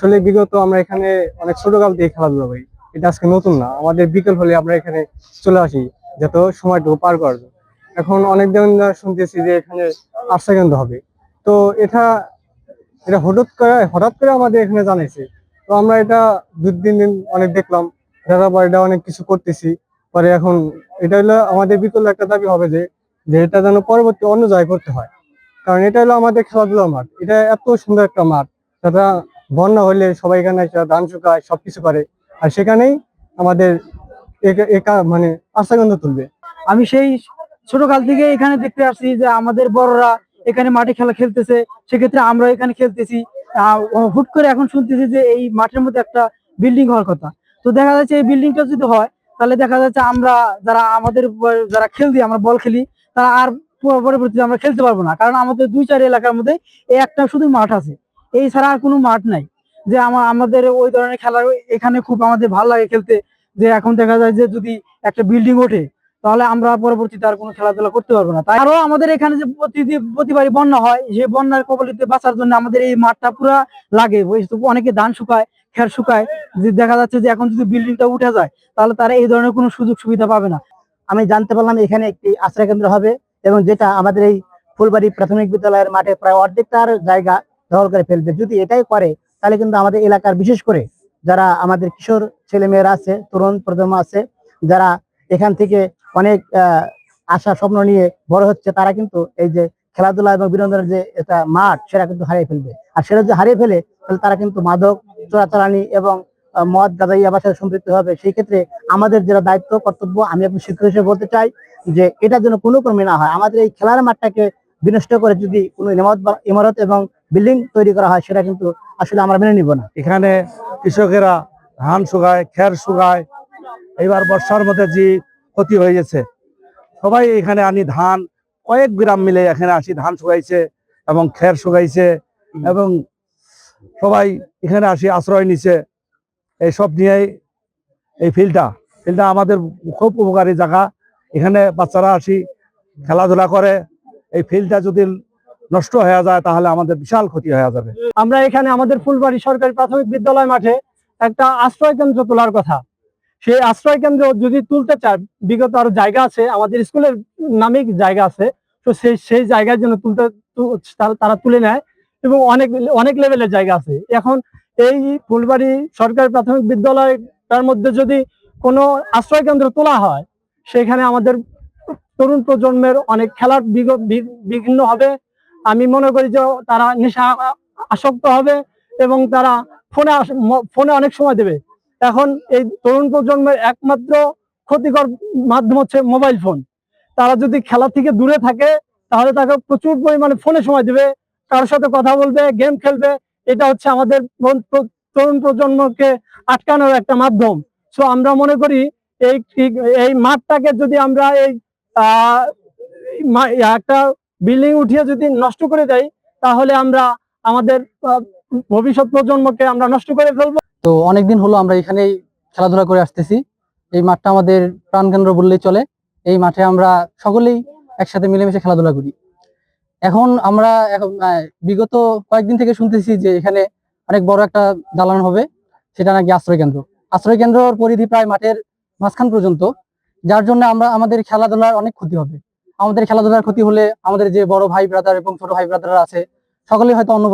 আসলে বিগত আমরা এখানে অনেক ছোটকাল থেকে খেলাধুলা করি, এটা আজকে নতুন না। আমাদের বিকেল হলে আমরা এখানে চলে আসি যত সময়টুকু পার করার জন্য। এখন অনেক দিন ধরে শুনতেছি যে এখানে আশ্রয় কেন্দ্র হবে, তো এটা এটা হঠাৎ করে আমাদের এখানে জানাইছে। তো আমরা এটা 2-3 দিন অনেক দেখলাম, দেখার পর এটা অনেক কিছু করতেছি। পরে এখন এটা হলো আমাদের বিকল্প একটা দাবি হবে যে যে এটা যেন পরবর্তী অন্য জায়গায় করতে হয়, কারণ এটা হলো আমাদের খেলাধুলার মাঠ। এটা এত সুন্দর একটা মাঠ, যেটা বন্যা হলে সবাই এখানে এসে ধান শুকায়, সবকিছু করে। আর সেখানেই আমাদের মানে আশাগন্ধ তুলবে। আমি সেই ছোটকাল থেকে এখানে দেখতে আসছি যে আমাদের বড়রা এখানে মাঠে খেলা খেলতেছে, সেক্ষেত্রে আমরা এখানে খেলতেছি। হুট করে এখন শুনতেছি যে এই মাঠের মধ্যে একটা বিল্ডিং হওয়ার কথা। তো দেখা যাচ্ছে এই বিল্ডিংটা যদি হয়, তাহলে দেখা যাচ্ছে আমরা যারা খেলছি, আমরা বল খেলি, তারা আর পরবর্তীতে আমরা খেলতে পারবো না, কারণ আমাদের 2-4 এলাকার মধ্যে এই একটা শুধু মাঠ আছে, এই ছাড়া আর কোনো মাঠ নাই। যে আমাদের ওই ধরনের খেলা এখানে খুব আমাদের ভালো লাগে খেলতে। যে এখন দেখা যায় যে যদি একটা বিল্ডিং ওঠে, তাহলে আমরা পরবর্তীতে আর কোনো খেলাধুলা করতে পারবো না। তাই আরো আমাদের এখানে যে প্রতিবারই বন্যা হয়, সেই বন্যার কবলিতে বাঁচার জন্য আমাদের এই মাঠটা পুরা লাগে। অনেকে ধান শুকায়, খের শুকায়। যে দেখা যাচ্ছে যে এখন যদি বিল্ডিংটা উঠে যায়, তাহলে তারা এই ধরনের কোনো সুযোগ সুবিধা পাবে না। আমি জানতে পারলাম এখানে একটি আশ্রয় কেন্দ্র হবে, এবং যেটা আমাদের এই ফুলবাড়ি প্রাথমিক বিদ্যালয়ের মাঠে প্রায় অর্ধেকটার জায়গা দখল করে ফেলবে। যদি এটাই করে, তাহলে কিন্তু আমাদের এলাকার বিশেষ করে যারা আমাদের কিশোর ছেলে মেয়েরা আছে, তরুণ প্রজন্ম আছে, যারা এখান থেকে অনেক আশা স্বপ্ন নিয়ে বড় হচ্ছে, তারা কিন্তু এই যে খেলাধুলা এবং বিনোদনের যে একটা মাঠ, সেটা কিন্তু হারিয়ে ফেলবে। আর সেটা যদি হারিয়ে ফেলে, তাহলে তারা কিন্তু মাদক, চোরাচালানি এবং মদ, গাঁজা, ইয়াবার সাথে সম্পৃক্ত হবে। সেই ক্ষেত্রে আমাদের যেটা দায়িত্ব কর্তব্য, আমি আপনি শিক্ষক হিসেবে বলতে চাই যে এটা যেন কোনো ক্রমে না হয়। আমাদের এই খেলার মাঠটাকে বিনষ্ট করে যদি কোনো ইমারত এবং বিল্ডিং তৈরি করা হয়, সেটা কিন্তু আসলে আমরা মেনে নিব না। এখানে কৃষকেরা ধান শুকায়, খের শুকায়। এবার বর্ষার মধ্যে যে ক্ষতি হয়ে গেছে, সবাই এখানে আনি ধান, কয়েক গ্রাম মিলে এখানে আসি ধান শুকাইছে এবং খের শুকাইছে, এবং সবাই এখানে আসি আশ্রয় নিছে। এইসব নিয়েই এই ফিল্ডটা আমাদের খুব উপকারী জায়গা। এখানে বাচ্চারা আসি খেলাধুলা করে। এই ফিল্ডটা যদি নষ্ট হয়ে যায়, তাহলে আমাদের বিশাল ক্ষতি হয়ে যাবে। আমরা এখানে আমাদের ফুলবাড়ি সরকারি প্রাথমিক বিদ্যালয় মাঠে একটা আশ্রয় কেন্দ্র তোলার কথা। সেই আশ্রয় কেন্দ্র যদি তুলতে চায়, বিগত আরো জায়গা আছে, আমাদের স্কুলের নামে জায়গা আছে, তো সেই জায়গার জন্য তারা তুলে নেয়, এবং অনেক অনেক লেভেলের জায়গা আছে। এখন এই ফুলবাড়ি সরকারি প্রাথমিক বিদ্যালয়টার মধ্যে যদি কোনো আশ্রয় কেন্দ্র তোলা হয়, সেখানে আমাদের তরুণ প্রজন্মের অনেক খেলার বিঘ্ন হবে। আমি মনে করি যে তারা নেশা আসক্ত হবে, এবং তারা ফোনে অনেক সময় দেবে। এখন এই তরুণ প্রজন্মের একমাত্র ক্ষতিকর মাধ্যম হচ্ছে মোবাইল ফোন। তারা যদি খেলা থেকে দূরে থাকে, তাহলে তাকে প্রচুর পরিমাণে ফোনে সময় দেবে, কারোর সাথে কথা বলবে, গেম খেলবে। এটা হচ্ছে আমাদের তরুণ প্রজন্মকে আটকানোর একটা মাধ্যম। সো আমরা মনে করি এই এই মাঠটাকে যদি আমরা এই একটা বিল্ডিং উঠিয়ে যদি নষ্ট করে দেয়, তাহলে আমরা আমাদের ভবিষ্যৎ প্রজন্মকে আমরা নষ্ট করে ফেলবো। তো অনেকদিন হলো আমরা এখানেই খেলাধুলা করে আসতেছি। এই মাঠটা আমাদের প্রাণকেন্দ্র বললেই চলে। এই মাঠে আমরা সকলেই একসাথে মিলেমিশে খেলাধুলা করি। এখন আমরা বিগত কয়েকদিন থেকে শুনতেছি যে এখানে অনেক বড় একটা দালান হবে, সেটা নাকি আশ্রয় কেন্দ্র। আশ্রয় কেন্দ্রের পরিধি প্রায় মাঠের মাঝখান পর্যন্ত, যার জন্য আমাদের খেলাধুলার অনেক ক্ষতি হবে। আমাদের খেলাধুলার ক্ষতি হলে আমাদের যে বড় ভাই ব্রাদার এবং ছোট ভাই ব্রাদাররা আছে, সকলেই হয়তো অন্য